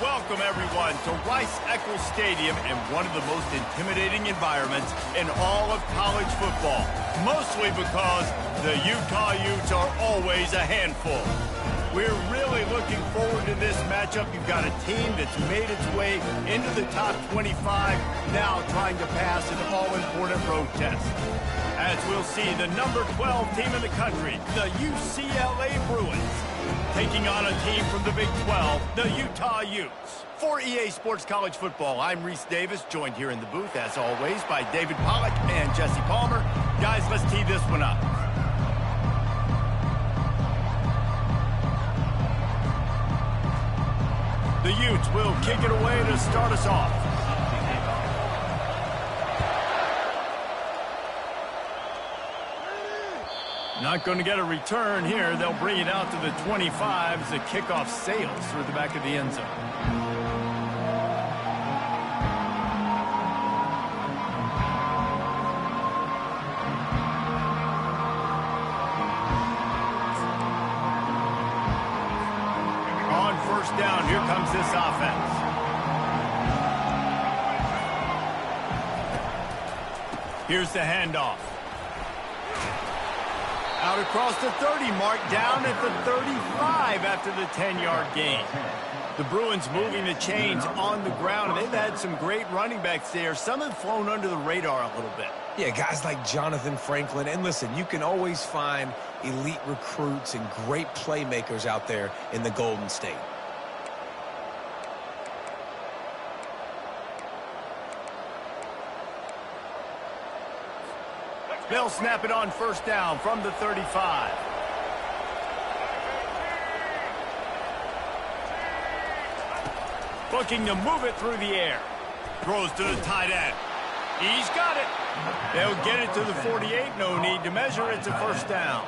welcome everyone to Rice-Eccles Stadium and one of the most intimidating environments in all of college football. Mostly because the Utah Utes are always a handful. We're really looking forward to this matchup. You've got a team that's made its way into the top 25, now trying to pass an all-important road test. As we'll see, the number 12 team in the country, the UCLA Bruins, taking on a team from the Big 12, the Utah Utes. For EA Sports College Football, I'm Reese Davis, joined here in the booth, as always, by David Pollack and Jesse Palmer. Guys, let's tee this one up. The Utes will kick it away to start us off. Not going to get a return here. They'll bring it out to the 25 as the kickoff sails through the back of the end zone. On first down, here comes this offense. Here's the handoff. Out across the 30 mark, down at the 35 after the 10-yard gain. The Bruins moving the chains on the ground, and they've had some great running backs there. Some have flown under the radar a little bit. Yeah, guys like Jonathan Franklin. And listen, you can always find elite recruits and great playmakers out there in the Golden State. They'll snap it on first down from the 35. Looking to move it through the air. Throws to the tight end. He's got it. They'll get it to the 48. No need to measure. It's a first down.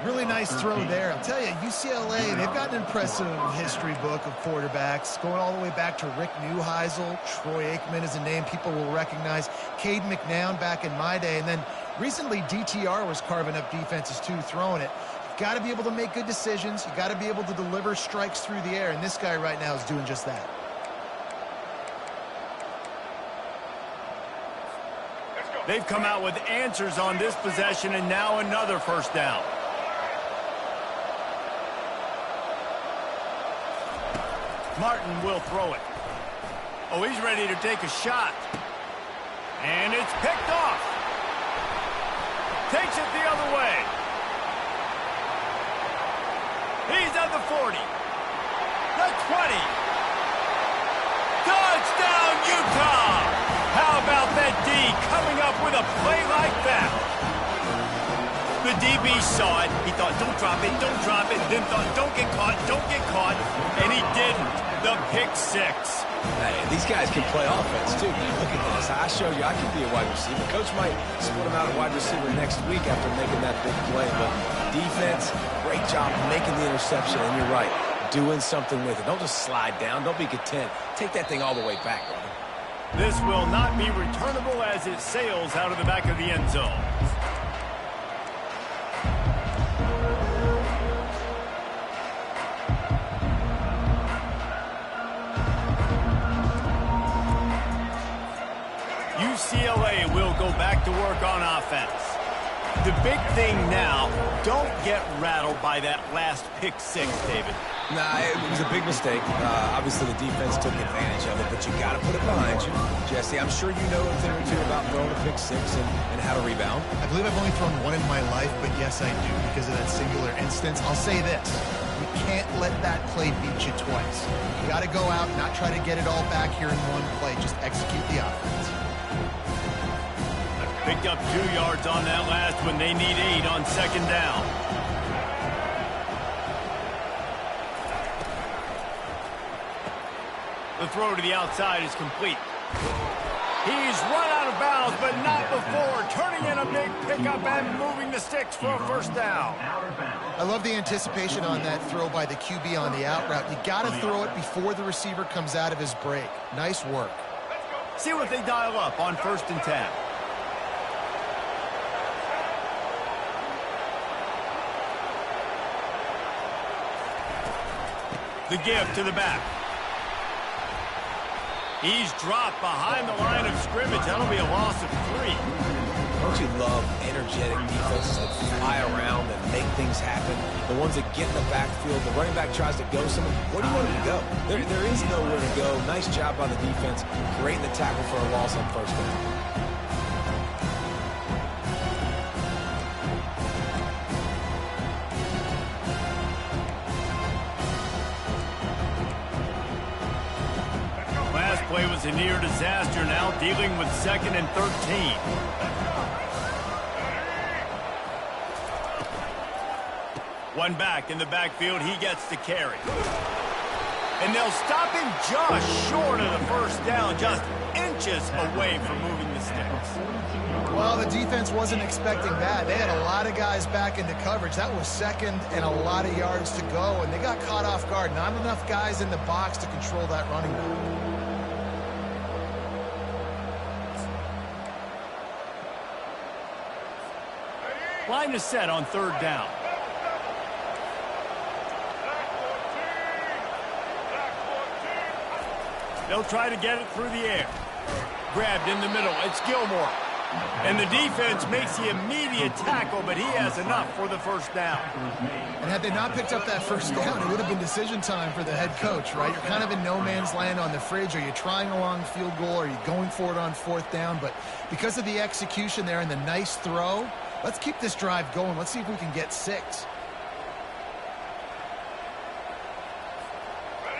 Really nice throw there. I'll tell you, UCLA, they've got an impressive history book of quarterbacks, going all the way back to Rick Neuheisel. Troy Aikman is a name people will recognize. Cade McNown back in my day. And then recently, DTR was carving up defenses too, throwing it. You've got to be able to make good decisions. You've got to be able to deliver strikes through the air. And this guy right now is doing just that. They've come out with answers on this possession, and now another first down. Martin will throw it. Oh, he's ready to take a shot. And it's picked off. Takes it the other way. He's at the 40. The 20. Touchdown, Utah! How about that D coming up with a play like that? The DB saw it. He thought, don't drop it, then thought, don't get caught, and he didn't. The pick six. Hey, these guys can play offense, too. Look at this. I show you I can be a wide receiver. Coach might split him out a wide receiver next week after making that big play, but defense, great job making the interception, and you're right, doing something with it. Don't just slide down. Don't be content. Take that thing all the way back, brother. This will not be returnable as it sails out of the back of the end zone. UCLA will go back to work on offense. The big thing now, don't get rattled by that last pick six, David. Nah, it was a big mistake. Obviously, the defense took advantage of it, but you got to put it behind you. Jesse, I'm sure you know a thing or two about throwing a pick six and how to rebound. I believe I've only thrown one in my life, but yes, I do because of that singular instance. I'll say this. You can't let that play beat you twice. You got to go out, not try to get it all back here in one play. Just execute the offense. Picked up 2 yards on that last one. They need 8 on second down. The throw to the outside is complete. He's run out of bounds, but not before turning in a big pickup and moving the sticks for a first down. I love the anticipation on that throw by the QB on the out route. You got to throw it before the receiver comes out of his break. Nice work. See what they dial up on 1st and 10. The give to the back. He's dropped behind the line of scrimmage. That'll be a loss of 3. Don't you love energetic defenses that fly around and make things happen? The ones that get in the backfield, the running back tries to go somewhere. Where do you want him to go? There is nowhere to go. Nice job by the defense, creating the tackle for a loss on first down. Last play was a near disaster, now dealing with 2nd and 13. One back in the backfield, he gets to carry. And they'll stop him just short of the first down, just inches away from moving the sticks. Well, the defense wasn't expecting that. They had a lot of guys back into coverage. That was 2nd and a lot of yards to go, and they got caught off guard. Not enough guys in the box to control that running back. Line is set on 3rd down. They'll try to get it through the air. Grabbed in the middle. It's Gilmore. And the defense makes the immediate tackle, but he has enough for the first down. And had they not picked up that first down, it would have been decision time for the head coach, right? You're kind of in no man's land on the fridge. Are you trying a long field goal? Are you going for it on 4th down? But because of the execution there and the nice throw, let's keep this drive going. Let's see if we can get 6.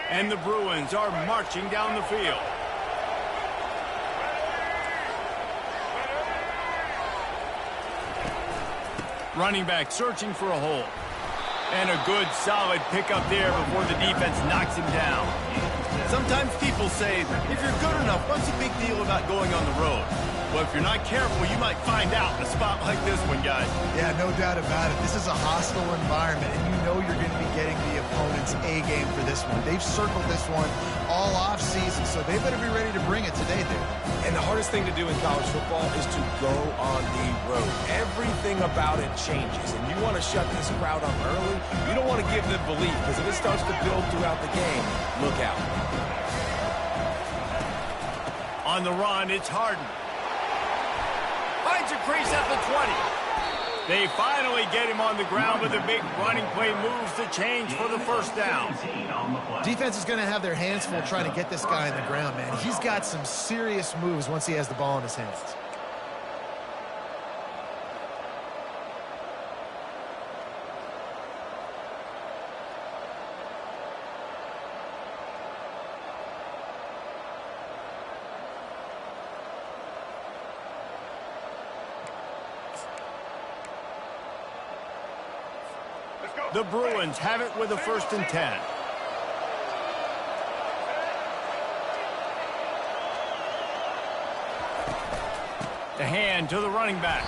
And the Bruins are marching down the field. Running back searching for a hole. And a good, solid pickup there before the defense knocks him down. Sometimes people say, if you're good enough, what's the big deal about going on the road? Well, if you're not careful, you might find out in a spot like this one, guys. Yeah, no doubt about it. This is a hostile environment, and you know you're going to be getting the opponent's A-game for this one. They've circled this one all off-season, so they better be ready to bring it today there. And the hardest thing to do in college football is to go on the road. Everything about it changes, and you want to shut this crowd up early. You don't want to give them belief, because if it starts to build throughout the game, look out. On the run, it's Harden. Finds a crease at the 20. They finally get him on the ground, but the big running play moves the change for the first down. Defense is going to have their hands full trying to get this guy on the ground, man. He's got some serious moves once he has the ball in his hands. The Bruins have it with a 1st and 10. The hand to the running back.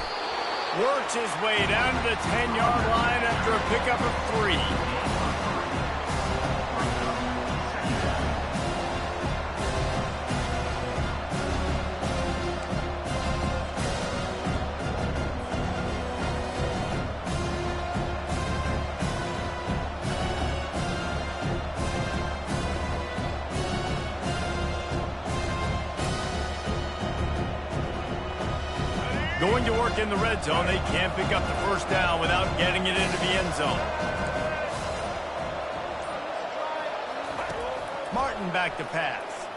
Works his way down to the 10-yard line after a pickup of 3. Going to work in the red zone. They can't pick up the first down without getting it into the end zone. Martin back to pass.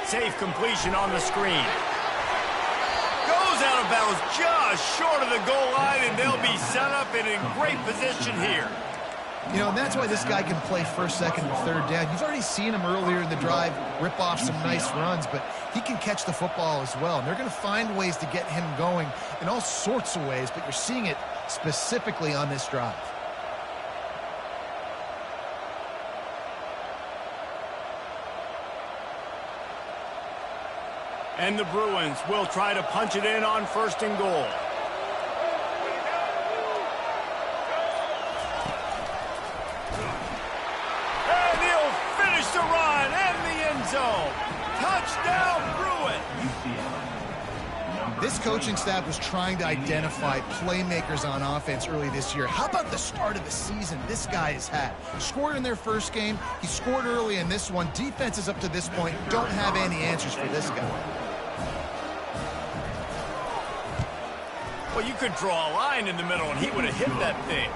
Safe completion on the screen. Goes out of bounds just short of the goal line, and they'll be set up and in great position here. You know, and that's why this guy can play 1st, 2nd, and 3rd down. You've already seen him earlier in the drive rip off some nice runs, but he can catch the football as well. And they're going to find ways to get him going in all sorts of ways, but you're seeing it specifically on this drive. And the Bruins will try to punch it in on 1st and goal. And he'll finish the run and the end zone. Touchdown, Bruins! This coaching staff was trying to identify playmakers on offense early this year. How about the start of the season this guy has had? Scored in their first game. He scored early in this one. Defenses up to this point don't have any answers for this guy. Well, you could draw a line in the middle, and he would have hit that thing.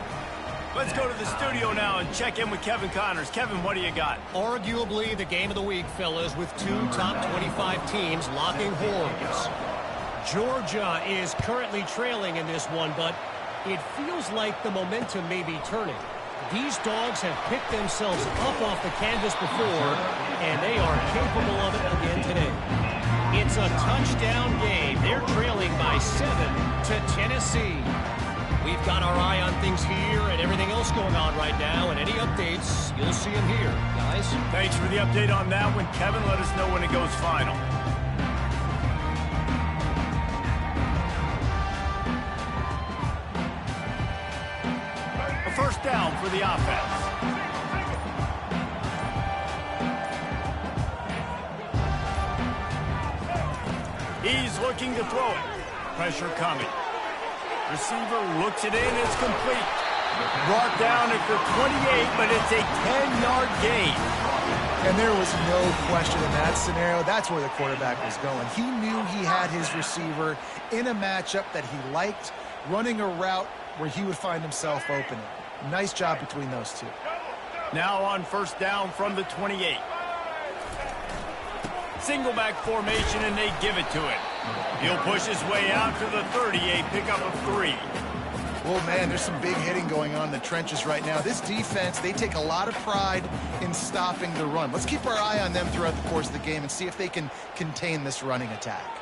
Let's go to the studio now and check in with Kevin Connors. Kevin, what do you got? Arguably the game of the week, fellas, with two top 25 teams locking horns. Georgia is currently trailing in this one, but it feels like the momentum may be turning. These dogs have picked themselves up off the canvas before, and they are capable of it again today. It's a touchdown game. They're trailing by 7 to Tennessee. We've got our eye on things here and everything else going on right now, and any updates, you'll see them here, guys. Thanks for the update on that one, Kevin. Let us know when it goes final. A first down for the offense. He's looking to throw it. Pressure coming. Receiver looks it in. It's complete. Brought down at the 28, but it's a 10-yard gain. And there was no question in that scenario. That's where the quarterback was going. He knew he had his receiver in a matchup that he liked, running a route where he would find himself opening. Nice job between those two. Now on first down from the 28. Single back formation, and they give it to him. He'll push his way out to the 38, pickup of 3. Well, man, there's some big hitting going on in the trenches right now. This defense, they take a lot of pride in stopping the run. Let's keep our eye on them throughout the course of the game and see if they can contain this running attack.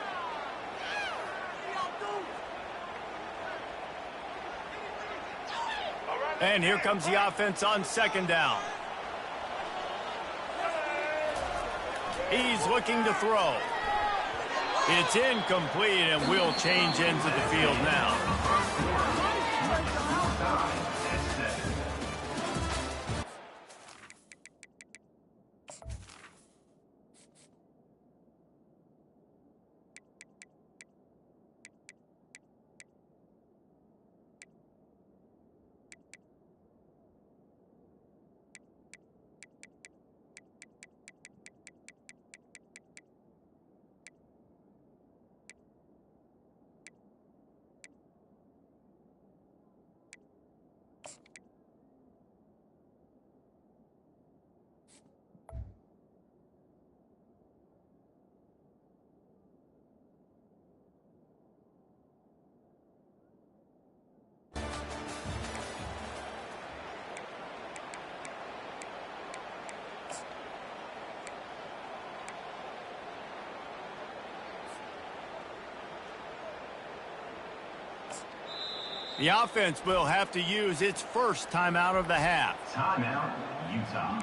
And here comes the offense on second down. He's looking to throw. It's incomplete, and we'll change ends of the field now. The offense will have to use its first timeout of the half. Timeout, Utah.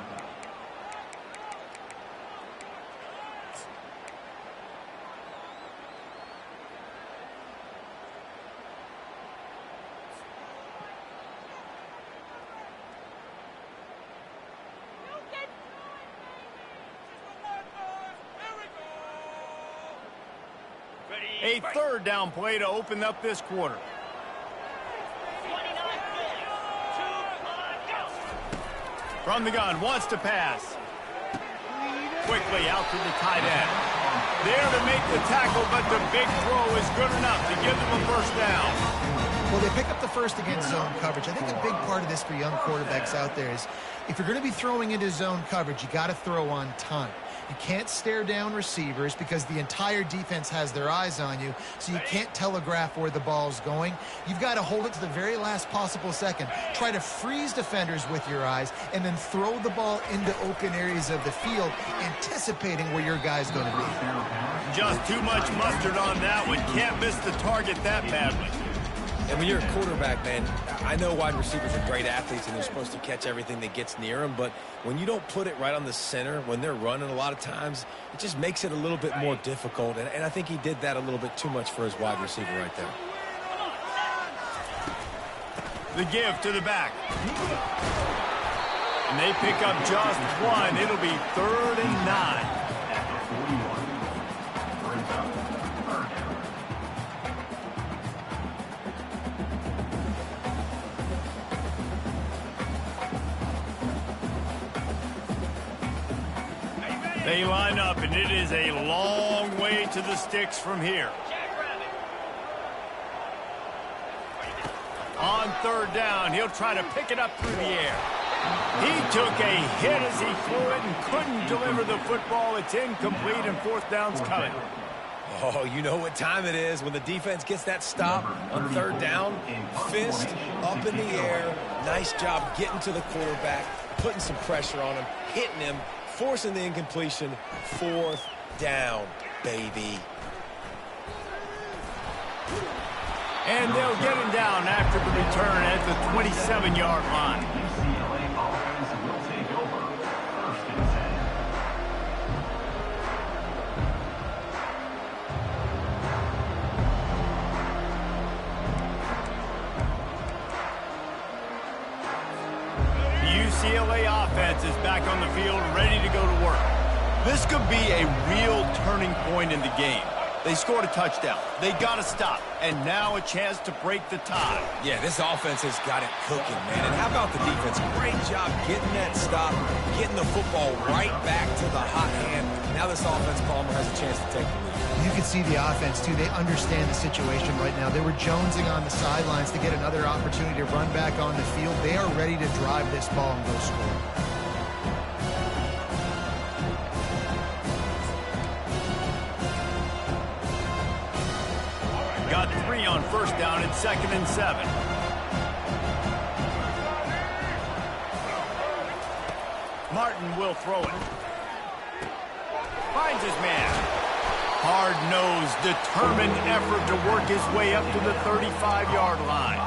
A third down play to open up this quarter. From the gun, wants to pass. Quickly out to the tight end. There to make the tackle, but the big throw is good enough to give them a first down. Well, they pick up the first against zone coverage. I think a big part of this for young quarterbacks out there is if you're going to be throwing into zone coverage, you got to throw on time. You can't stare down receivers because the entire defense has their eyes on you, so you can't telegraph where the ball's going. You've got to hold it to the very last possible second. Try to freeze defenders with your eyes and then throw the ball into open areas of the field, anticipating where your guy's going to be. Just too much mustard on that one. Can't miss the target that badly. And when you're a quarterback, man, I know wide receivers are great athletes and they're supposed to catch everything that gets near them, but when you don't put it right on the center, when they're running a lot of times, it just makes it a little bit more difficult. And I think he did that a little bit too much for his wide receiver right there. The give to the back. And they pick up just one. It'll be 3rd and 9. They line up, and it is a long way to the sticks from here. On third down, he'll try to pick it up through the air. He took a hit as he threw it and couldn't deliver the football. It's incomplete, and fourth down's coming. Oh, you know what time it is when the defense gets that stop on third down. Fist up in the air. Nice job getting to the quarterback, putting some pressure on him, hitting him, forcing the incompletion. Fourth down, baby. And they'll get him down after the return at the 27-yard line. UCLA offense will take over. First and 10. The UCLA offense is back on the field, ready to go to work. This could be a real turning point in the game. They scored a touchdown. They got to stop. And now a chance to break the tie. Yeah, this offense has got it cooking, man. And how about the defense? Great job getting that stop, getting the football right back to the hot hand. Now this offense, Palmer, has a chance to take the lead. You can see the offense, too. They understand the situation right now. They were jonesing on the sidelines to get another opportunity to run back on the field. They are ready to drive this ball and go score. Got 3 on first down at 2nd and 7. Martin will throw it. Finds his man. Hard-nosed, determined effort to work his way up to the 35-yard line.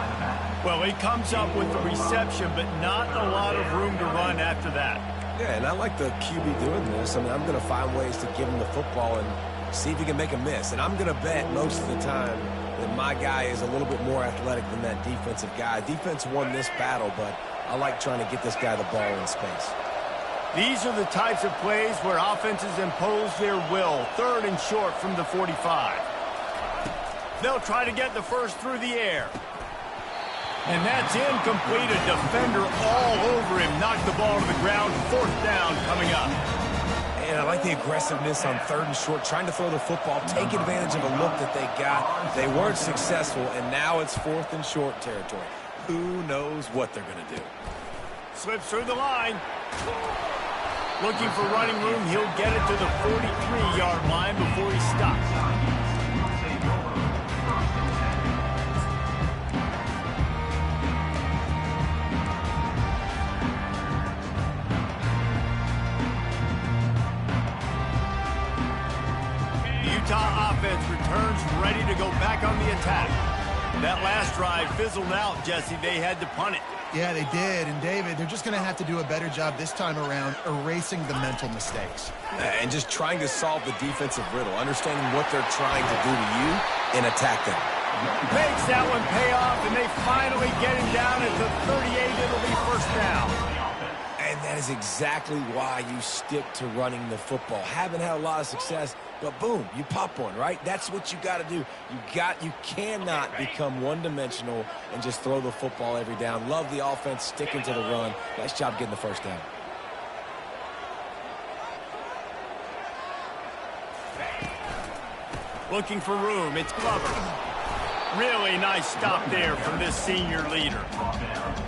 Well, he comes up with the reception, but not a lot of room to run after that. Yeah, and I like the QB doing this. I mean, I'm going to find ways to give him the football and see if he can make a miss. And I'm going to bet most of the time that my guy is a little bit more athletic than that defensive guy. Defense won this battle, but I like trying to get this guy the ball in space. These are the types of plays where offenses impose their will. 3rd and short from the 45. They'll try to get the first through the air. And that's incomplete. A defender all over him. Knocked the ball to the ground. 4th down coming up. And I like the aggressiveness on 3rd and short, trying to throw the football, take advantage of a look that they got. They weren't successful, and now it's 4th and short territory. Who knows what they're going to do? Slips through the line. Looking for running room. He'll get it to the 43-yard line before he stops. Utah offense returns ready to go back on the attack. That last drive fizzled out, Jesse. They had to punt it. Yeah, they did. And, David, they're just going to have to do a better job this time around erasing the mental mistakes. And just trying to solve the defensive riddle, understanding what they're trying to do to you and attack them. Makes that one pay off, and they finally get him down at the 38. It'll be first down. And that is exactly why you stick to running the football. Haven't had a lot of success, but boom, you pop one, right? That's what you got to do. You cannot become one-dimensional and just throw the football every down. Love the offense, sticking to the run. Nice job getting the first down. Looking for room. It's Glover. Really nice stop there from this senior leader.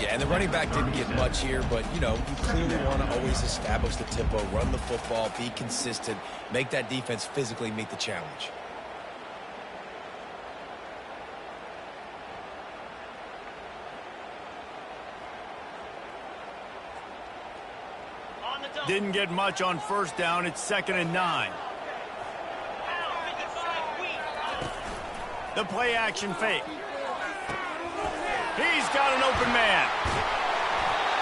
Yeah, and the running back didn't get much here, but, you know, you clearly want to always establish the tempo, run the football, be consistent, make that defense physically meet the challenge. Didn't get much on first down. It's 2nd and 9. The play action fake. He's got an open man.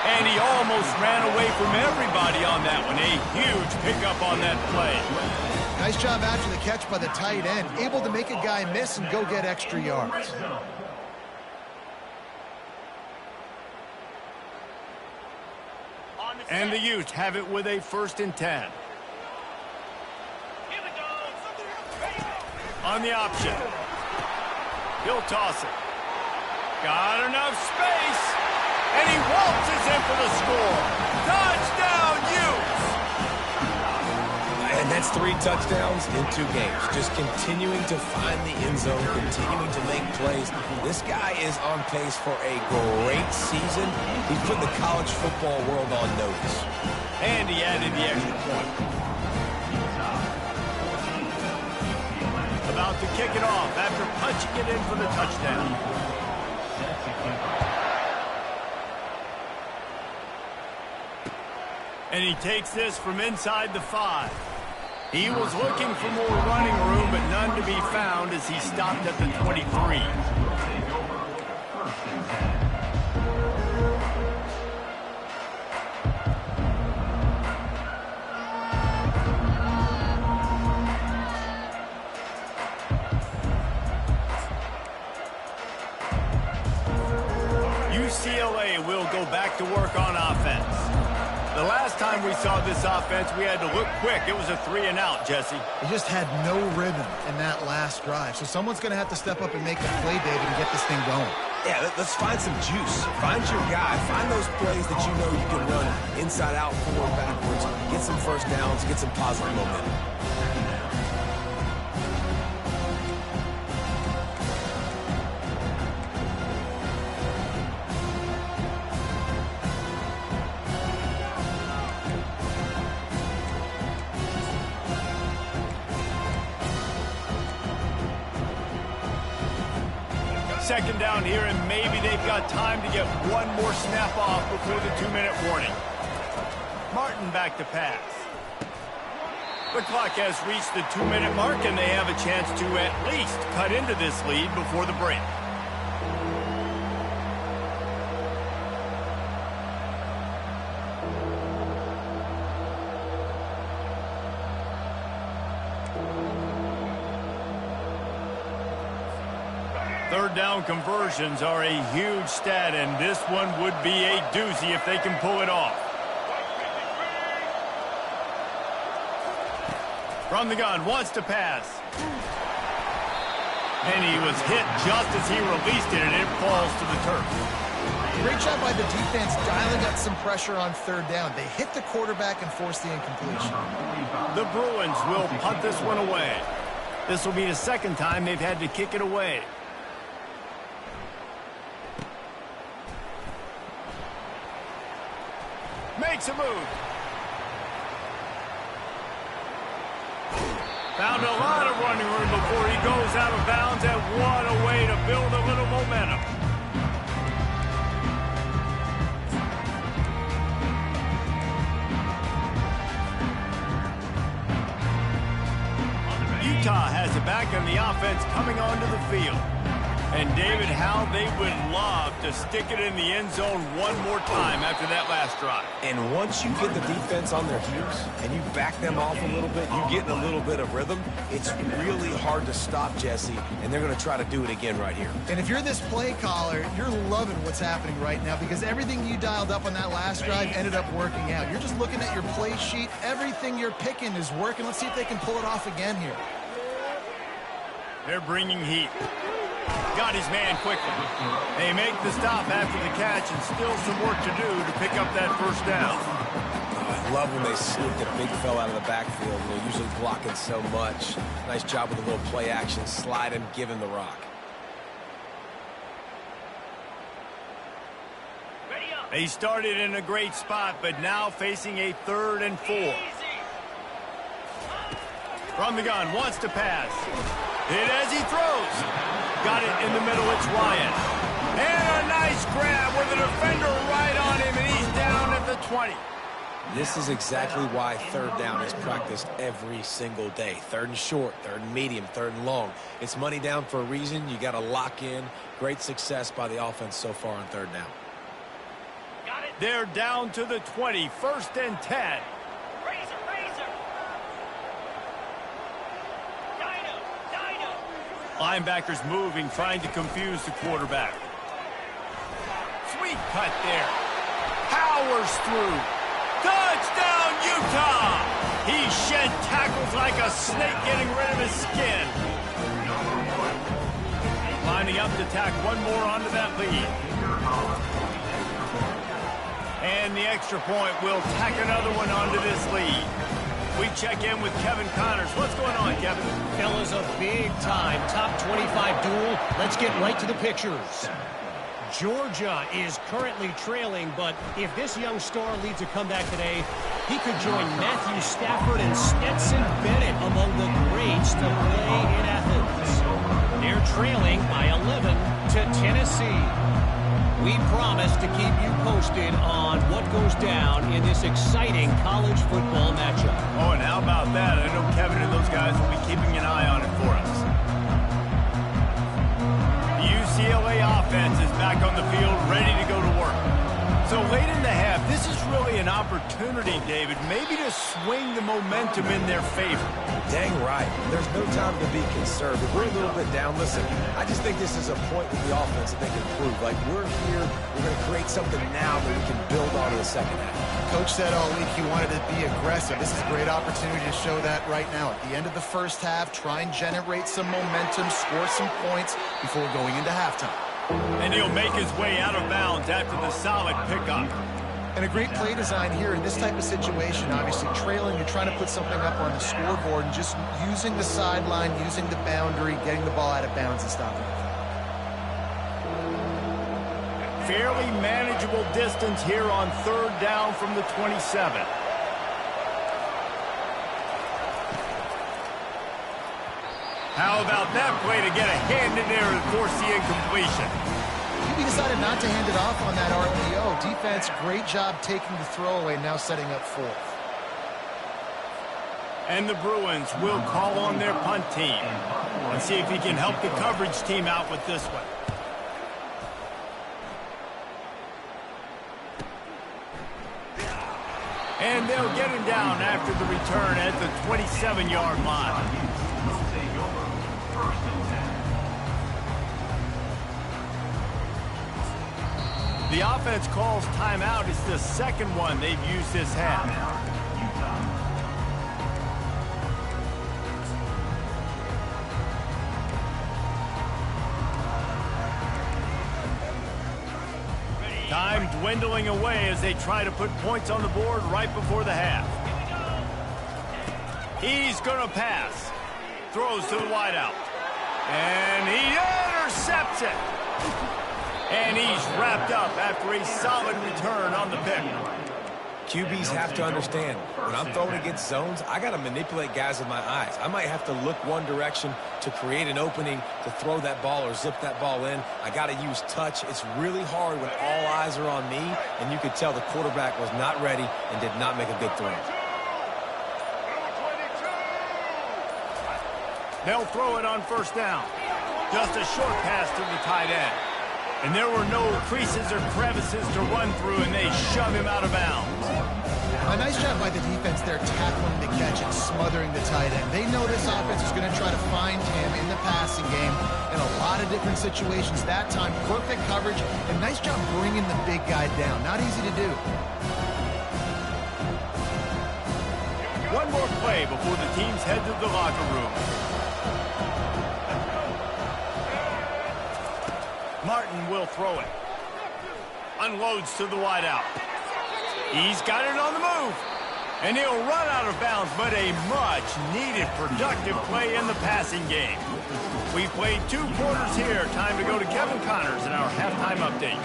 And he almost ran away from everybody on that one. A huge pickup on that play. Nice job after the catch by the tight end. Able to make a guy miss and go get extra yards. And the Utes have it with a 1st and 10. On the option. He'll toss it. Got enough space. And he waltzes in for the score. Touchdown, Utes! And that's 3 touchdowns in 2 games. Just continuing to find the end zone, continuing to make plays. This guy is on pace for a great season. He's putting the college football world on notice. And he added the extra point. About to kick it off after punching it in for the touchdown. And he takes this from inside the 5. He was looking for more running room, but none to be found as he stopped at the 23. UCLA will go back to work on offense. The last time we saw this offense, we had to look quick. It was a 3-and-out, Jesse. He just had no rhythm in that last drive. So someone's going to have to step up and make a play, David, and get this thing going. Yeah, let's find some juice. Find your guy. Find those plays that you know you can run inside out, forward, backwards. Get some first downs. Get some positive momentum. Second down here, and maybe they've got time to get one more snap off before the 2-minute warning. Martin back to pass. The clock has reached the 2-minute mark, and they have a chance to at least cut into this lead before the break. Third down conversions are a huge stat, and this one would be a doozy if they can pull it off. From the gun, wants to pass. And he was hit just as he released it, and it falls to the turf. Great job by the defense dialing up some pressure on third down. They hit the quarterback and forced the incompletion. The Bruins will punt this one away. This will be the second time they've had to kick it away. Makes a move. Found a lot of running room before he goes out of bounds, and what a way to build a little momentum. Utah has it back on the offense coming onto the field. And, David, how they would love to stick it in the end zone one more time after that last drive. And once you get the defense on their heels and you back them off a little bit, you get in a little bit of rhythm, it's really hard to stop, Jesse, and they're going to try to do it again right here. And if you're this play caller, you're loving what's happening right now because everything you dialed up on that last drive ended up working out. You're just looking at your play sheet. Everything you're picking is working. Let's see if they can pull it off again here. They're bringing heat. Got his man quickly. They make the stop after the catch, and still some work to do to pick up that first down. I love when they sneak the big fella out of the backfield. They're usually blocking so much. Nice job with a little play action. Slide him, give him the rock. They started in a great spot, but now facing a 3rd and 4. From the gun, wants to pass. Hit as he throws. Got it in the middle, it's Wyatt. And a nice grab with a defender right on him, and he's down at the 20. This is exactly why third down is practiced every single day. 3rd and short, 3rd and medium, 3rd and long. It's money down for a reason. You got to lock in. Great success by the offense so far on 3rd down. They're down to the 20, 1st and 10. Linebackers moving, trying to confuse the quarterback. Sweet cut there. Powers through. Touchdown, Utah! He shed tackles like a snake getting rid of his skin. Lining up to tack one more onto that lead. And the extra point will tack another one onto this lead. We check in with Kevin Connors. What's going on, Kevin? Fellas, a big-time top 25 duel. Let's get right to the pictures. Georgia is currently trailing, but if this young star leads a comeback today, he could join Matthew Stafford and Stetson Bennett among the greats to play in Athens. They're trailing by 11 to Tennessee. We promise to keep you posted on what goes down in this exciting college football matchup. Oh, and how about that? I know Kevin and those guys will be keeping an eye on it for us. The UCLA offense is back on the field, ready to go to work. So late in the half, this is really an opportunity, David, maybe to swing the momentum in their favor. Dang right. There's no time to be concerned. If we're a little bit down, listen, I just think this is a point with the offense that they can improve. Like, we're here, we're going to create something now that we can build on in the second half. Coach said all week he wanted to be aggressive. This is a great opportunity to show that right now. At the end of the first half, try and generate some momentum, score some points before going into halftime. And he'll make his way out of bounds after the solid pickup. And a great play design here in this type of situation. Obviously, trailing, you're trying to put something up on the scoreboard and just using the sideline, using the boundary, getting the ball out of bounds and stopping it. Fairly manageable distance here on third down from the 27. How about that play to get a hand in there and force the incompletion? He decided not to hand it off on that RPO. Defense, great job taking the throwaway, now setting up fourth. And the Bruins will call on their punt team. Let's see if he can help the coverage team out with this one. And they'll get him down after the return at the 27-yard line. The offense calls timeout. It's the second one they've used this half. Time dwindling away as they try to put points on the board right before the half. He's going to pass. Throws to the wideout. And he intercepts it. And he's wrapped up after a solid return on the pick. QBs have to understand, when I'm throwing against zones, I got to manipulate guys with my eyes. I might have to look one direction to create an opening to throw that ball or zip that ball in. I got to use touch. It's really hard when all eyes are on me, and you could tell the quarterback was not ready and did not make a good throw. They'll throw it on first down. Just a short pass to the tight end. And there were no creases or crevices to run through, and they shove him out of bounds. A nice job by the defense there, tackling the catch and smothering the tight end. They know this offense is going to try to find him in the passing game in a lot of different situations. That time, perfect coverage, and nice job bringing the big guy down. Not easy to do. One more play before the teams head to the locker room. Martin will throw it. Unloads to the wideout. He's got it on the move. And he'll run out of bounds, but a much-needed productive play in the passing game. We've played 2 quarters here. Time to go to Kevin Connors in our halftime update.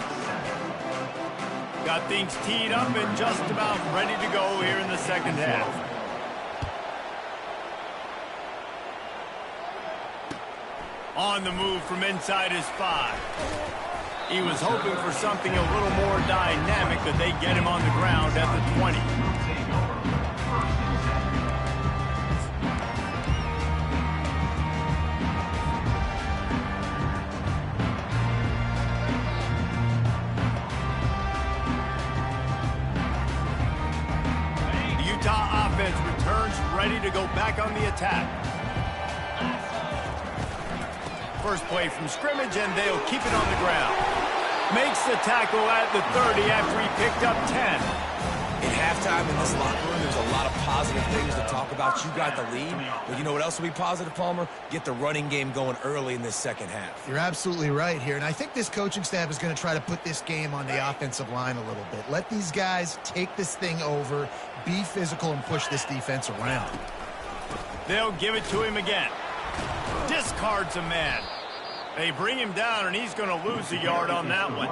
Got things teed up and just about ready to go here in the second half. On the move from inside his 5. He was hoping for something a little more dynamic, but they get him on the ground at the 20. The Utah offense returns ready to go back on the attack. First play from scrimmage, and they'll keep it on the ground. Makes the tackle at the 30 after he picked up 10. In halftime in this locker room, there's a lot of positive things to talk about. You got the lead, but you know what else will be positive, Palmer? Get the running game going early in this second half. You're absolutely right here, and I think this coaching staff is going to try to put this game on the offensive line a little bit. Let these guys take this thing over, be physical, and push this defense around. They'll give it to him again. Discards a man. They bring him down, and he's going to lose a yard on that one.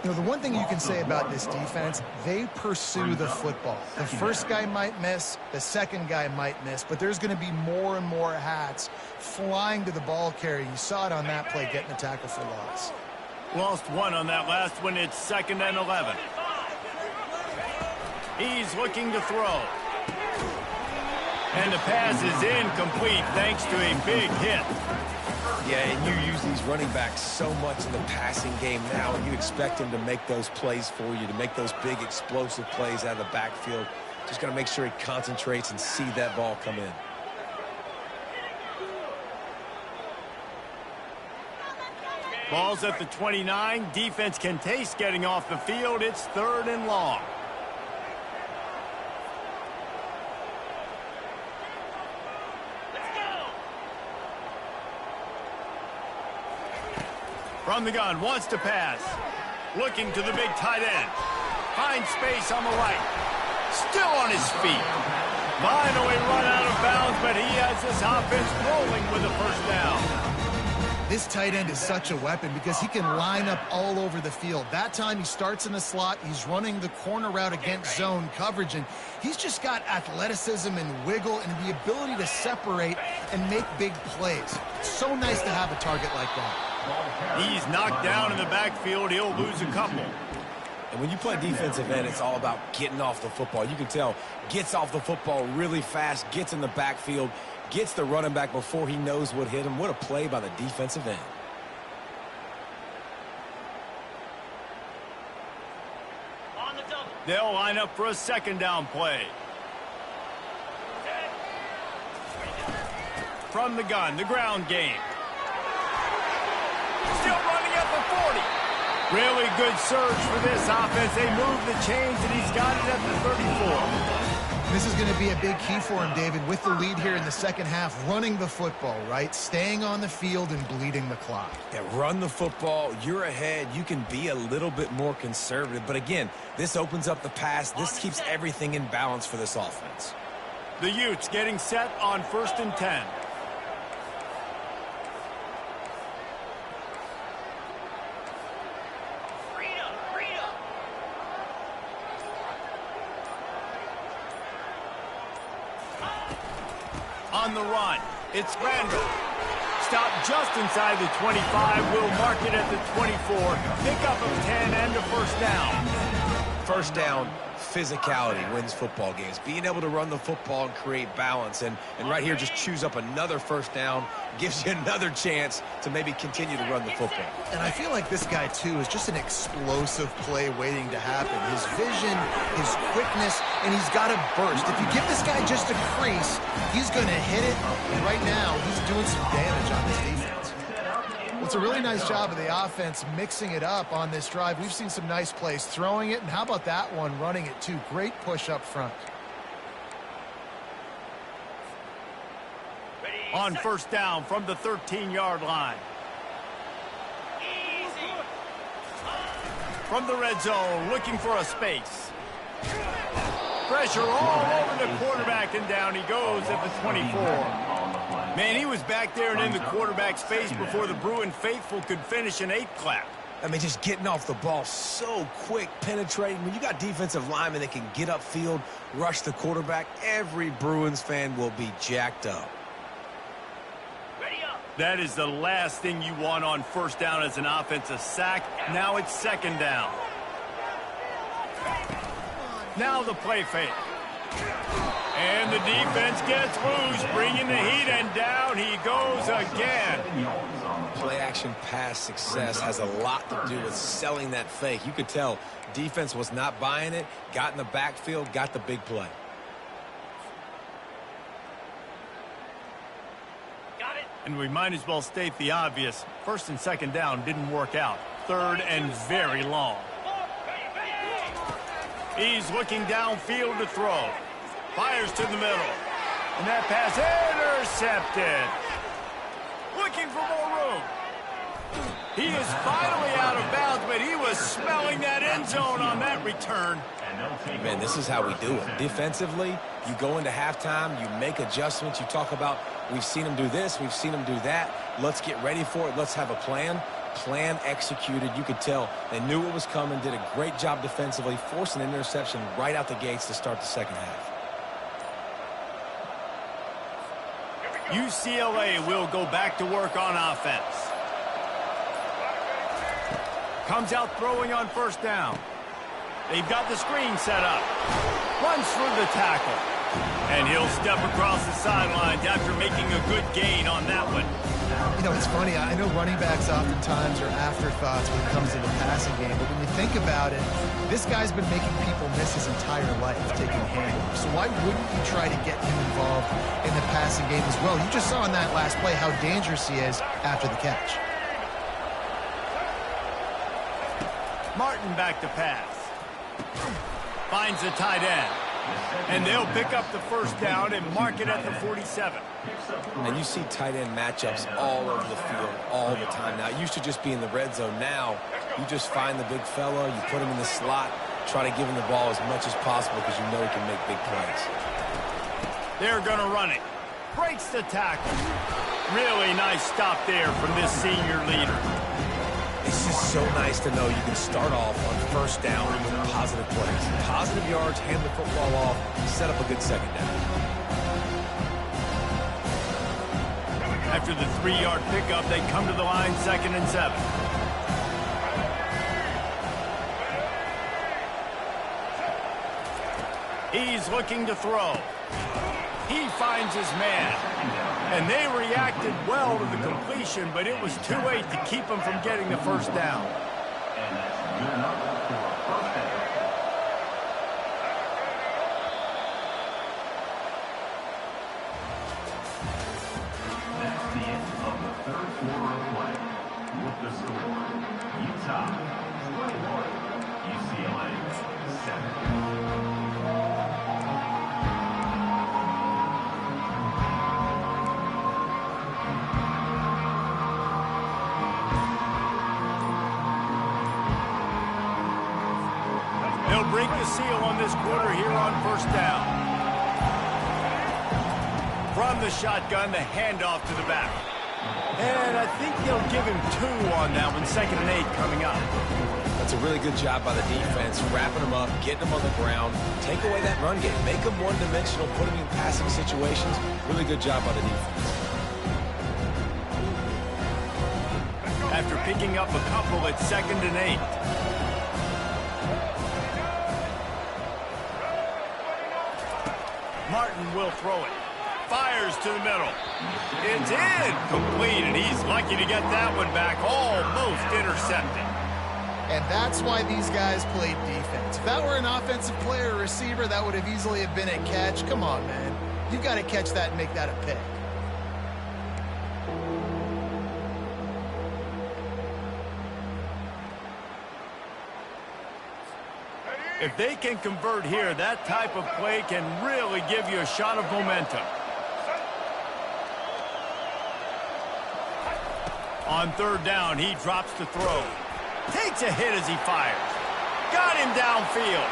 You know, the one thing you can say about this defense, they pursue the football. The first guy might miss, the second guy might miss, but there's going to be more and more hats flying to the ball carrier. You saw it on that play, getting the tackle for loss. Lost one on that last one. It's 2nd and 11. He's looking to throw. And the pass is incomplete thanks to a big hit. Yeah, and you use these running backs so much in the passing game now, and you expect him to make those plays for you, to make those big explosive plays out of the backfield. Just got to make sure he concentrates and see that ball come in. Ball's at the 29. Defense can taste getting off the field. It's 3rd and long. From the gun, wants to pass. Looking to the big tight end. Finds space on the right. Still on his feet. Finally run out of bounds, but he has this offense rolling with a first down. This tight end is such a weapon because he can line up all over the field. That time he starts in the slot. He's running the corner route against zone coverage, and he's just got athleticism and wiggle and the ability to separate and make big plays. It's so nice to have a target like that. He's knocked down in the backfield. He'll lose a couple. And when you play defensive end, it's all about getting off the football. You can tell, gets off the football really fast, gets in the backfield, gets the running back before he knows what hit him. What a play by the defensive end. They'll line up for a 2nd down play. From the gun, the ground game. Still running at the 40. Really good surge for this offense. They move the chains, and he's got it at the 34. This is going to be a big key for him, David, with the lead here in the second half, running the football, right? Staying on the field and bleeding the clock. Yeah, run the football. You're ahead. You can be a little bit more conservative. But again, this opens up the pass. This keeps everything in balance for this offense. The Utes getting set on 1st and 10. On the run, it's Randall. Stopped just inside the 25. Will mark it at the 24. Pickup of 10 and a first down. First down, physicality wins football games. Being able to run the football and create balance. And right here, just choose up another first down. Gives you another chance to maybe continue to run the football. And I feel like this guy, too, is just an explosive play waiting to happen. His vision, his quickness, and he's got a burst. If you give this guy just a crease, he's going to hit it. And right now, he's doing some damage on this defense. Well, it's a really nice job of the offense mixing it up on this drive. We've seen some nice plays throwing it, and how about that one running it, too? Great push up front. On first down from the 13-yard line. From the red zone, looking for a space. Pressure all over the quarterback, and down he goes at the 24. Man, he was back there and in the quarterback's face before the Bruin faithful could finish an 8 clap. I mean, just getting off the ball so quick, penetrating. When you got defensive linemen that can get upfield, rush the quarterback, every Bruins fan will be jacked up. That is the last thing you want on first down as an offensive sack. Now it's 2nd down. Now the play fake. And the defense gets loose, bringing the heat, and down he goes again. Play action pass success has a lot to do with selling that fake. You could tell defense was not buying it, got in the backfield, got the big play. And we might as well state the obvious. 1st and 2nd down didn't work out. 3rd and very long. He's looking downfield to throw. Fires to the middle. And that pass intercepted. Looking for more room. He is finally out of bounds, but he was smelling that end zone on that return. Man, this is how we do it. Defensively, you go into halftime, you make adjustments. You talk about, we've seen them do this, we've seen them do that. Let's get ready for it. Let's have a plan. Plan executed. You could tell they knew what was coming, did a great job defensively, forced an interception right out the gates to start the second half. UCLA will go back to work on offense. Comes out throwing on first down. They've got the screen set up. Runs through the tackle. And he'll step across the sidelines after making a good gain on that one. You know, it's funny. I know running backs oftentimes are afterthoughts when it comes to the passing game, but when you think about it, this guy's been making people miss his entire life taking handoffs. So why wouldn't you try to get him involved in the passing game as well? You just saw in that last play how dangerous he is after the catch. Martin back to pass. Finds the tight end. And they'll pick up the first down and mark it at the 47. And you see tight end matchups all over the field all the time. Now, it used to just be in the red zone. Now, you just find the big fella, you put him in the slot, try to give him the ball as much as possible because you know he can make big plays. They're going to run it. Breaks the tackle. Really nice stop there from this senior leader. It's just so nice to know you can start off on first down with positive plays. Positive yards, hand the football off, set up a good second down. After the 3-yard pickup, they come to the line 2nd and 7. He's looking to throw. He finds his man. And they reacted well to the completion, but it was too late to keep him from getting the first down. And that's good enough for a first down. That's the end of the third quarter of play. With the score, Utah 21, UCLA 7. They'll break the seal on this quarter here on first down. From the shotgun, the handoff to the back. And I think they'll give him 2 on that one, 2nd and 8 coming up. That's a really good job by the defense, wrapping them up, getting them on the ground, take away that run game, make them one-dimensional, put them in passing situations. Really good job by the defense. After picking up a couple at 2nd and 8. Martin will throw it. Fires to the middle. It's incomplete, and he's lucky to get that one back, almost intercepted. And that's why these guys played defense. If that were an offensive player or receiver, that would have easily have been a catch. Come on, man. You've got to catch that and make that a pick. If they can convert here, that type of play can really give you a shot of momentum. On 3rd down, he drops to throw. Takes a hit as he fires. Got him downfield.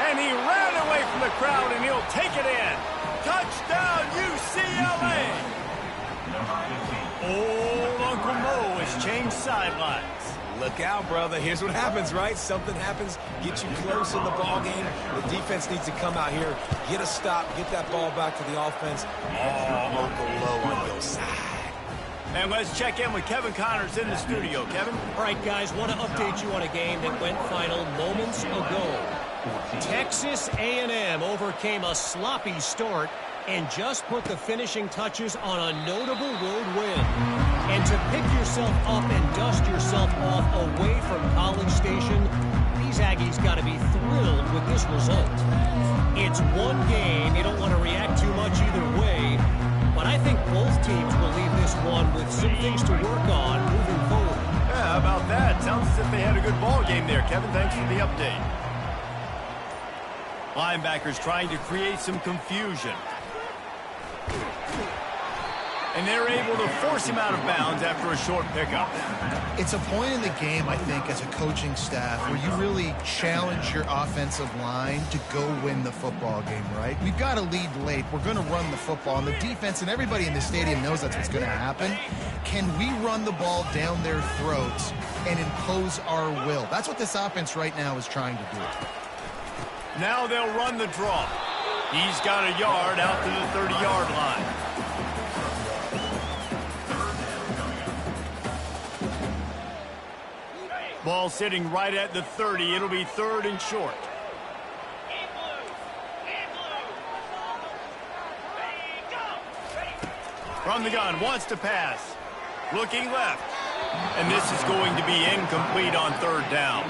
And he ran away from the crowd, and he'll take it in. Touchdown, UCLA! Old Uncle Mo has changed sidelines. Look out, brother. Here's what happens, right? Something happens, get you close in the ball game. The defense needs to come out here, get a stop, get that ball back to the offense. Oh, Uncle Low on your side. And let's check in with Kevin Connors in the studio. Kevin? All right, guys, want to update you on a game that went final moments ago. Texas A&M overcame a sloppy start and just put the finishing touches on a notable road win. And to pick yourself up and dust yourself off away from College Station, these Aggies got to be thrilled with this result. It's one game. You don't want to react too much either way, but I think both teams will leave this one with some things to work on moving forward. Yeah, how about that? Sounds as if they had a good ball game there, Kevin. Thanks for the update. Linebackers trying to create some confusion. And they're able to force him out of bounds after a short pickup. It's a point in the game, I think, as a coaching staff where you really challenge your offensive line to go win the football game, right? We've got to lead late. We're going to run the football. And the defense and everybody in the stadium knows that's what's going to happen. Can we run the ball down their throats and impose our will? That's what this offense right now is trying to do. Now they'll run the draw. He's got a yard out to the 30-yard line. Ball sitting right at the 30. It'll be 3rd and short. From the gun, wants to pass. Looking left. And this is going to be incomplete on 3rd down.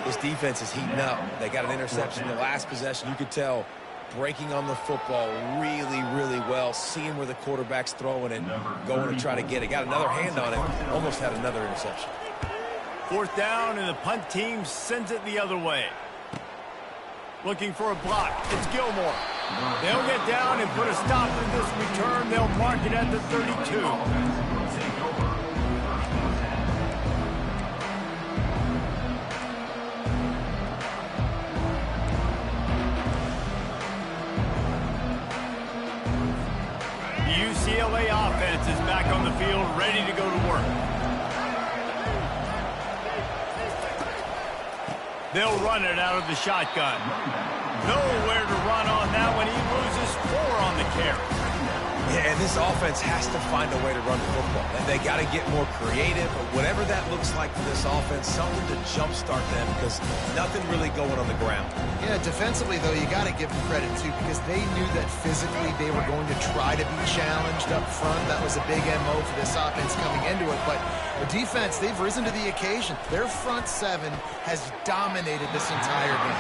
This defense is heating up. They got an interception in the last possession. You could tell breaking on the football really, really well, seeing where the quarterback's throwing it, going to try to get it. Got another hand on it, almost had another interception. 4th down, and the punt team sends it the other way. Looking for a block. It's Gilmore. They'll get down and put a stop to this return. They'll mark it at the 32. The UCLA offense is back on the field, ready to go to work. They'll run it out of the shotgun. Nowhere to run on that one. He loses 4 on the carry. Yeah, and this offense has to find a way to run the football. And they got to get more creative, or whatever that looks like for this offense, something to jumpstart them because nothing really going on the ground. Yeah, defensively, though, you got to give them credit, too, because they knew that physically they were going to try to be challenged up front. That was a big MO for this offense coming into it. But the defense, they've risen to the occasion. Their front 7 has dominated this entire game.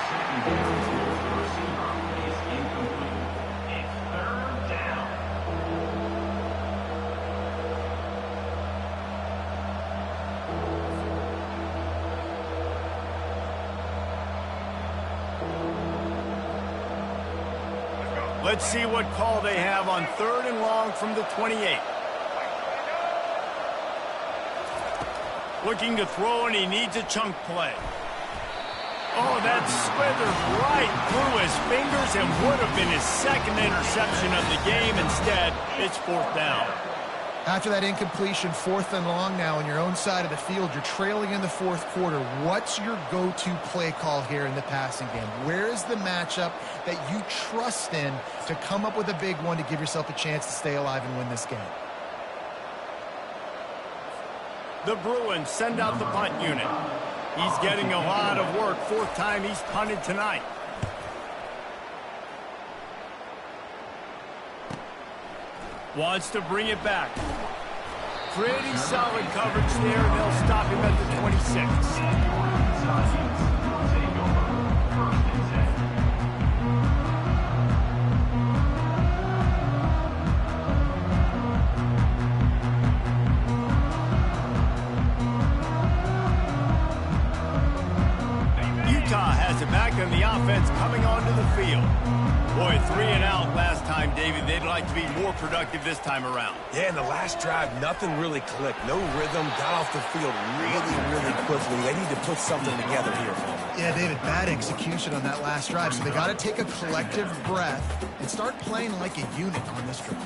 Let's see what call they have on 3rd and long from the 28. Looking to throw, and he needs a chunk play. Oh, that slithered right through his fingers and would have been his 2nd interception of the game. Instead, it's 4th down. After that incompletion, 4th and long now on your own side of the field, you're trailing in the 4th quarter. What's your go-to play call here in the passing game? Where is the matchup that you trust in to come up with a big one to give yourself a chance to stay alive and win this game? The Bruins send out the punt unit. He's getting a lot of work. 4th time he's punted tonight. Wants to bring it back. Pretty solid coverage there, and they'll stop him at the 26. Utah has it back, and the offense coming onto the field. Boy, 3 and out last time, David. They'd like to be more productive this time around. Yeah, in the last drive, nothing really clicked. No rhythm, got off the field really, really quickly. They need to put something together here for them. Yeah, David, bad execution on that last drive. So they got to take a collective breath and start playing like a unit on this drive.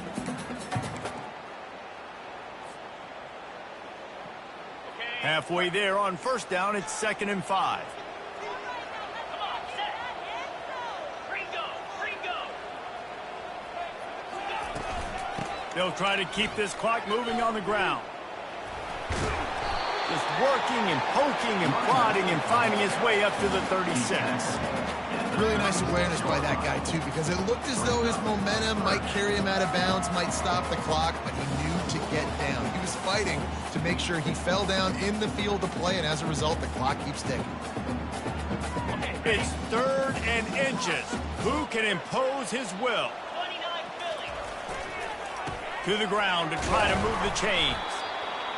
Halfway there on 1st down, it's 2nd and 5. They'll try to keep this clock moving on the ground. Just working and poking and prodding and finding his way up to the 36. Really nice awareness by that guy, too, because it looked as though his momentum might carry him out of bounds, might stop the clock, but he knew to get down. He was fighting to make sure he fell down in the field to play, and as a result, the clock keeps ticking. It's 3rd and inches. Who can impose his will? To the ground to try to move the chains.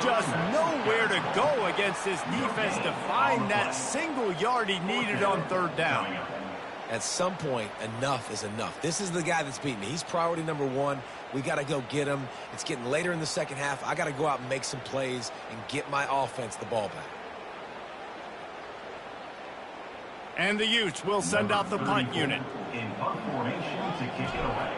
Just nowhere to go against this defense to find that single yard he needed on 3rd down. At some point, enough is enough. This is the guy that's beating me. He's priority number one. We got to go get him. It's getting later in the second half. I got to go out and make some plays and get my offense the ball back. And the Utes will send out the punt unit. In punt formation to kick it away.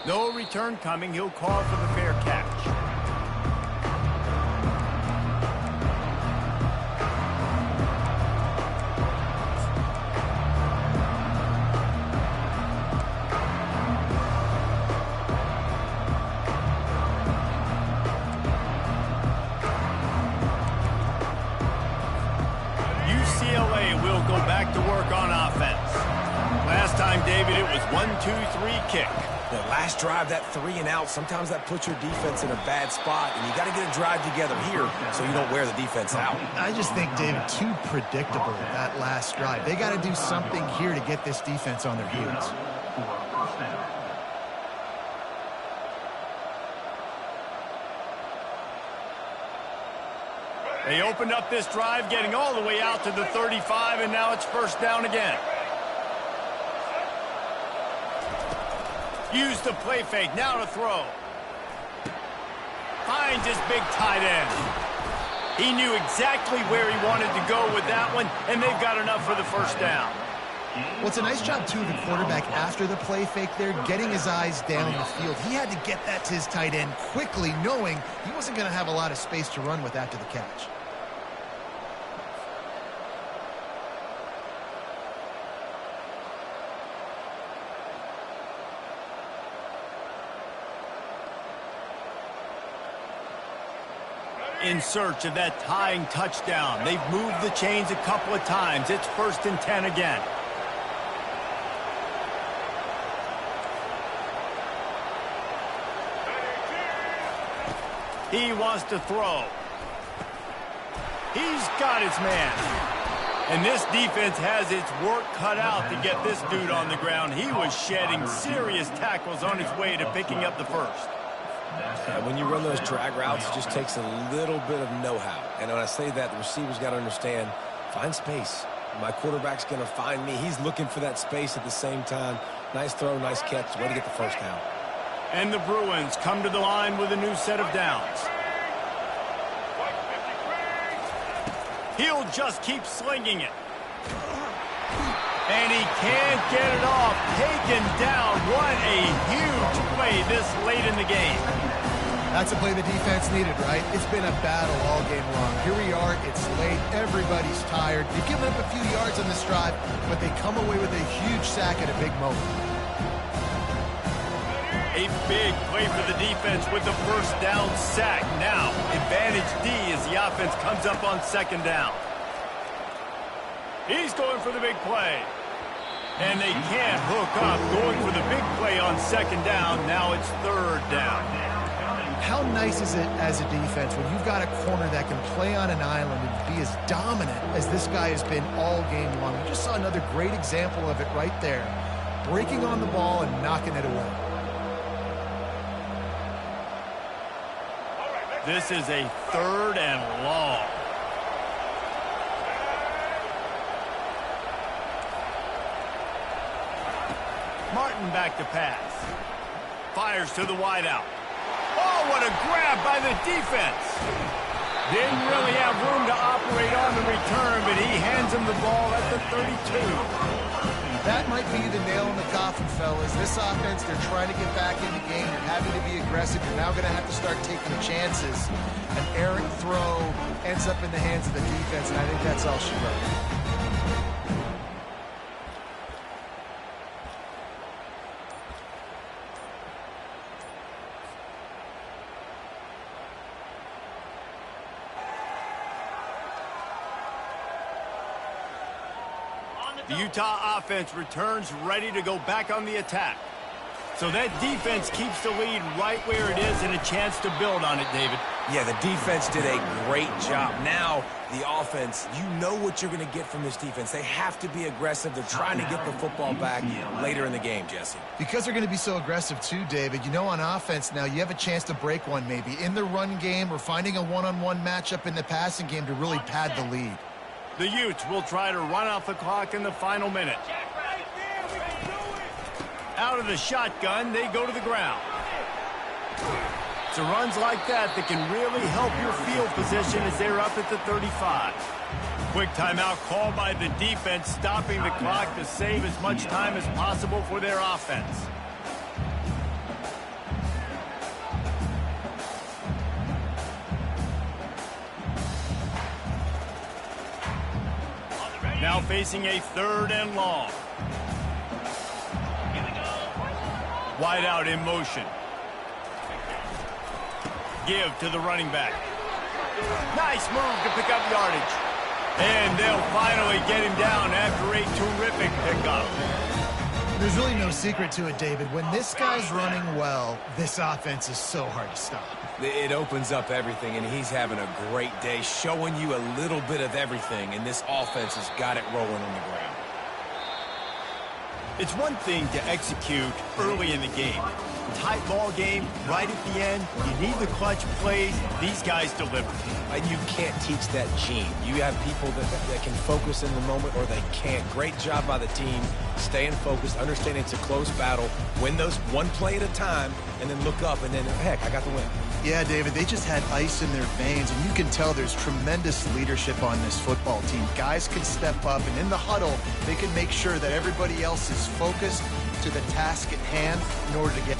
No return coming. He'll call for the fair catch. UCLA will go back to work on offense. Last time, David, it was 1-2-3 kick. The last drive, that 3 and out, sometimes that puts your defense in a bad spot, and you got to get a drive together here so you don't wear the defense out. I just think, David, too predictable, that last drive. They got to do something here to get this defense on their heels. They opened up this drive, getting all the way out to the 35, and now it's first down again. Use the play fake, now to throw. Finds his big tight end. He knew exactly where he wanted to go with that one, and they've got enough for the first down. Well, it's a nice job, too, of the quarterback after the play fake there, getting his eyes down the field. He had to get that to his tight end quickly, knowing he wasn't going to have a lot of space to run with after the catch. In search of that tying touchdown. They've moved the chains a couple of times. It's 1st and 10 again. He wants to throw. He's got his man. And this defense has its work cut out to get this dude on the ground. He was shedding serious tackles on his way to picking up the first. And when you run those drag routes, it just takes a little bit of know-how. And when I say that, the receiver's got to understand, find space. My quarterback's going to find me. He's looking for that space at the same time. Nice throw, nice catch. Way to get the first down. And the Bruins come to the line with a new set of downs. He'll just keep slinging it. And he can't get it off. Taken down. What a huge play this late in the game. That's a play the defense needed, right? It's been a battle all game long. Here we are. It's late. Everybody's tired. They've given up a few yards on this drive, but they come away with a huge sack at a big moment. A big play for the defense with the first down sack. Now, advantage D as the offense comes up on 2nd down. He's going for the big play. And they can't hook up, going for the big play on 2nd down. Now it's 3rd down. How nice is it as a defense when you've got a corner that can play on an island and be as dominant as this guy has been all game long? You just saw another great example of it right there. Breaking on the ball and knocking it away. This is a 3rd and long. Martin back to pass. Fires to the wideout. Oh, what a grab by the defense. Didn't really have room to operate on the return, but he hands him the ball at the 32. That might be the nail in the coffin, fellas. This offense, they're trying to get back in the game. You're having to be aggressive. You're now going to have to start taking chances. An errant throw ends up in the hands of the defense, and I think that's all she wrote. The Utah offense returns ready to go back on the attack. So that defense keeps the lead right where it is and a chance to build on it, David. Yeah, the defense did a great job. Now, the offense, you know what you're going to get from this defense. They have to be aggressive. They're trying to get the football back later in the game, Jesse. Because they're going to be so aggressive too, David, you know, on offense now, you have a chance to break one maybe in the run game or finding a one-on-one matchup in the passing game to really pad the lead. The Utes will try to run off the clock in the final minute. Out of the shotgun, they go to the ground. It's runs like that that can really help your field position as they're up at the 35. Quick timeout called by the defense, stopping the clock to save as much time as possible for their offense. Now facing a 3rd and long. Wide out in motion. Give to the running back. Nice move to pick up yardage. And they'll finally get him down after a terrific pickup. There's really no secret to it, David. When this guy's running well, this offense is so hard to stop. It opens up everything, and he's having a great day, showing you a little bit of everything, and this offense has got it rolling on the ground. It's one thing to execute early in the game. Tight ball game, right at the end, you need the clutch plays. These guys deliver. And you can't teach that gene. You have people that can focus in the moment or they can't. Great job by the team, staying focused, understanding it's a close battle, win those one play at a time, and then look up, and then, heck, I got the win. Yeah, David, they just had ice in their veins, and you can tell there's tremendous leadership on this football team. Guys can step up, and in the huddle, they can make sure that everybody else is focused to the task at hand in order to get...